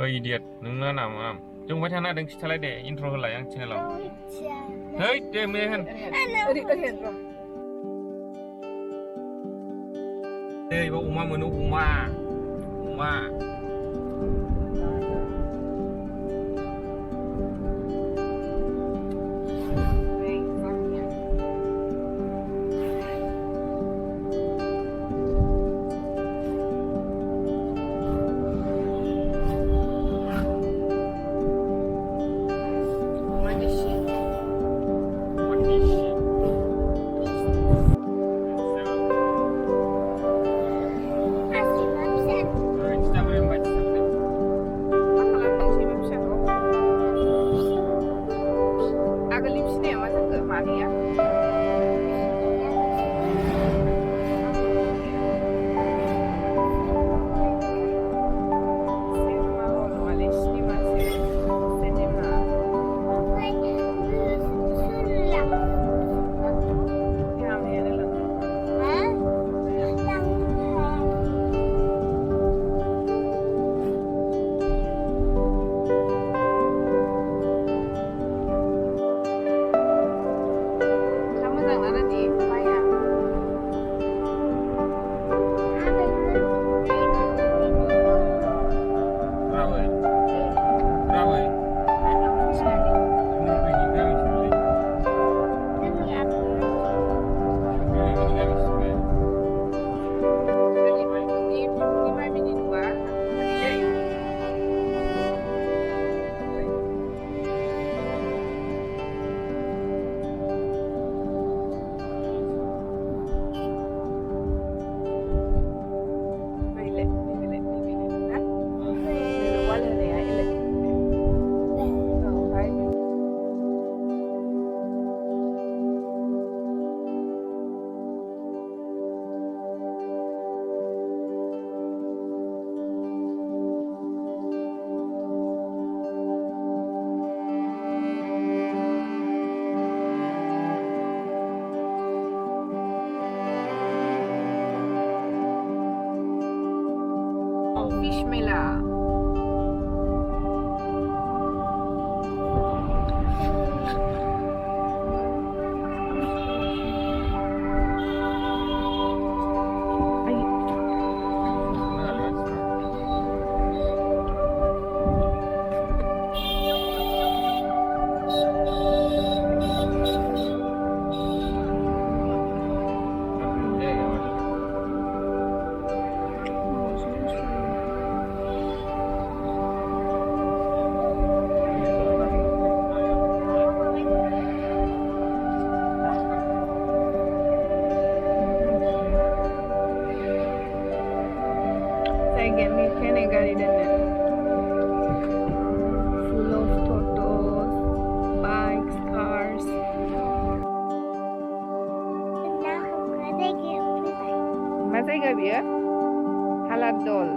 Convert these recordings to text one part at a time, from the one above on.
idiot nोंना नामा जों bye थाना दों खिथालाय दे इन्ट्र होलाय आं चेनेलाव है दे मेहन दे बा अमा मोनो अमा Fish Mela. Full of turtles, bikes, cars. मा जायगा बियो? हालादल.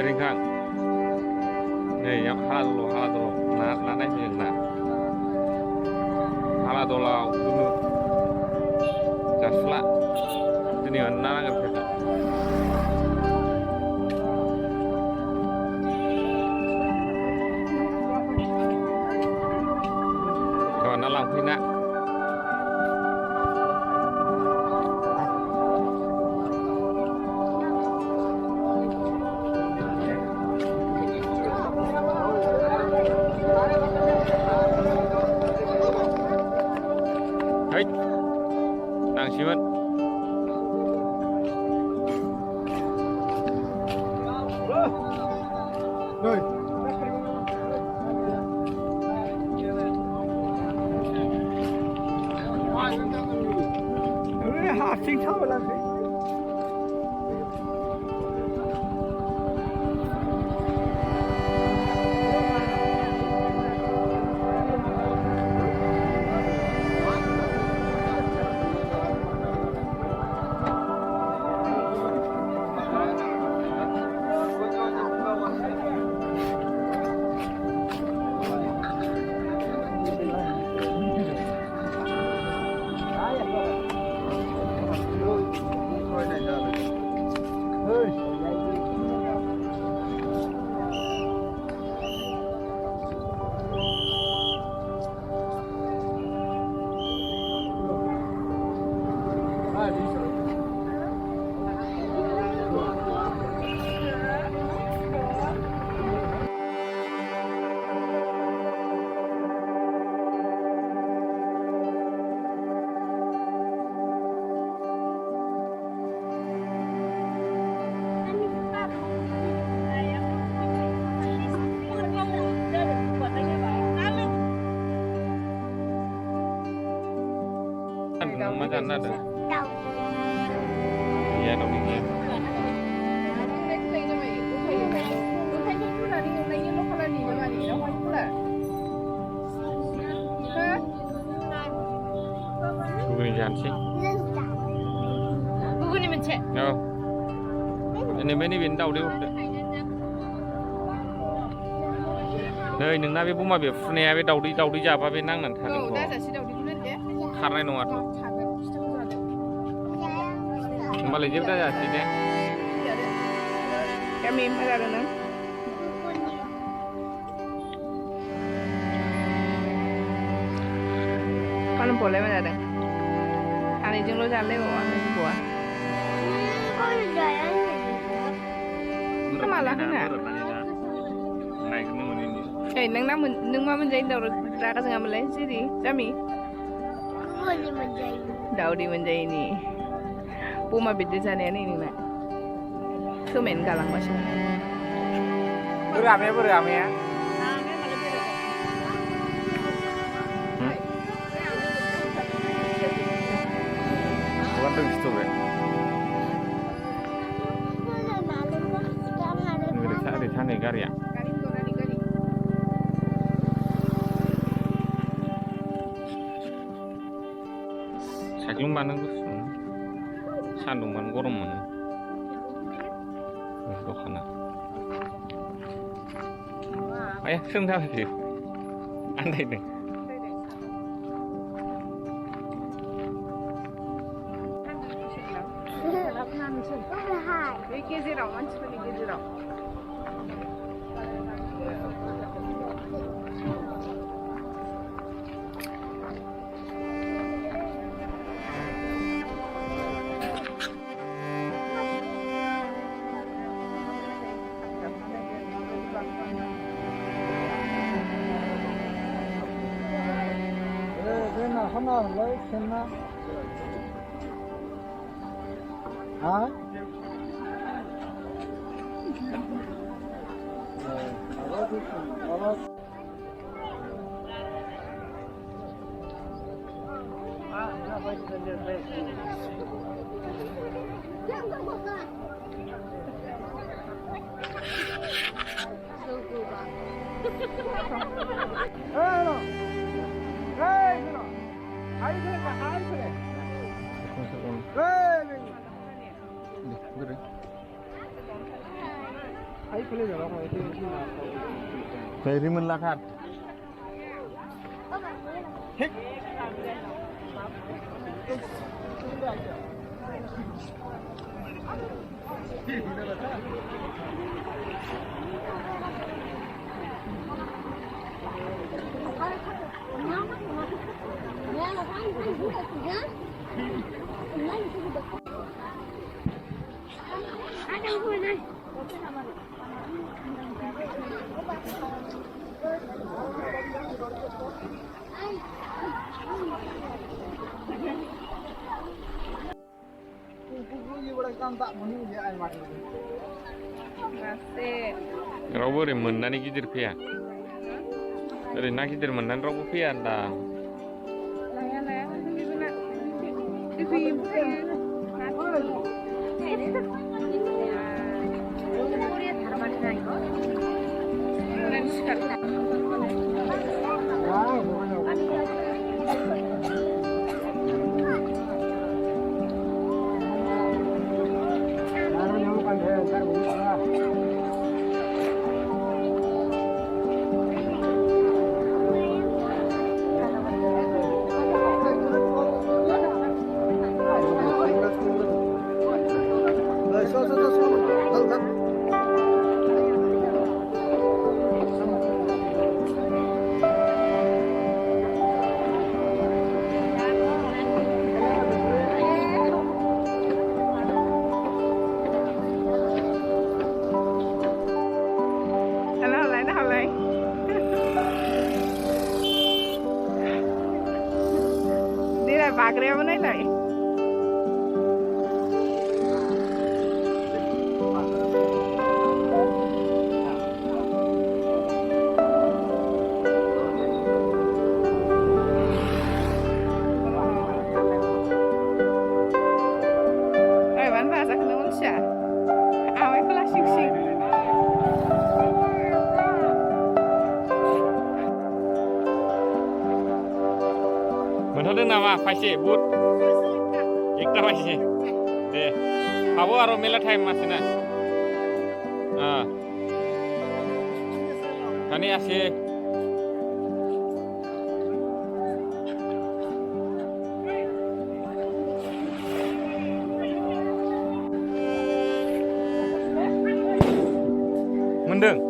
Ringkang nih yang haladol na naik na haladolau dulu jasla ini mana nggak bisa còn nó lòng khi nặng đang siêu rồi học sinh thôi là thế. मा जानो नागिरदों? दाउ गैया दावदै गैया। गुगुनि जानोसै। गुगुनि मोनसे औ बेनिफ्राय नैबेनि दावदै हरदो। नै नोंना बे बमा बेफ्रुनाया बे दावदै जाबा बे नांनानै औ थागोनथ'। दाजासे दावदैखौनो दे खारनाय नङाथ'। थागोन फिथाखौ जादो होमबालाय जेबो दाजासै दे। Kami empat Kalau boleh mana ada? Hari jeng lo jalan bawa nasi buah. Malah kena. Neng mah menjahit daur raka sengaja melayan sini. Jami. Daudi menjahit ini. Puma beda sana ini nak. Semen galang masuk. Beramai ya. Bukan begitu be. Ada sana negara ya. साइक्लुम Bano गुसु सान्दुंबानो गरम mono दखाना आया सों जाबाय आन्दायदों बे गेजेराव मानसिफोरनि गेजेराव 하나 lấy xem nó hả Dari menlakat. Rawa oरै मोननानै गिदिर फैया ओरै ना गिदिर मोननानै रावबो फैया होनदां Bagre apa nih lagi? मोनथारदों नामा फायसे बुट एकटा फायसे दे हाबो आरो मेला time मासेना kani ase mendeng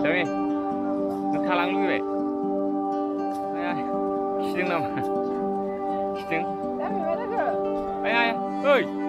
Tapi, ngethalang lagi, kising nama, kising, ayah, oi.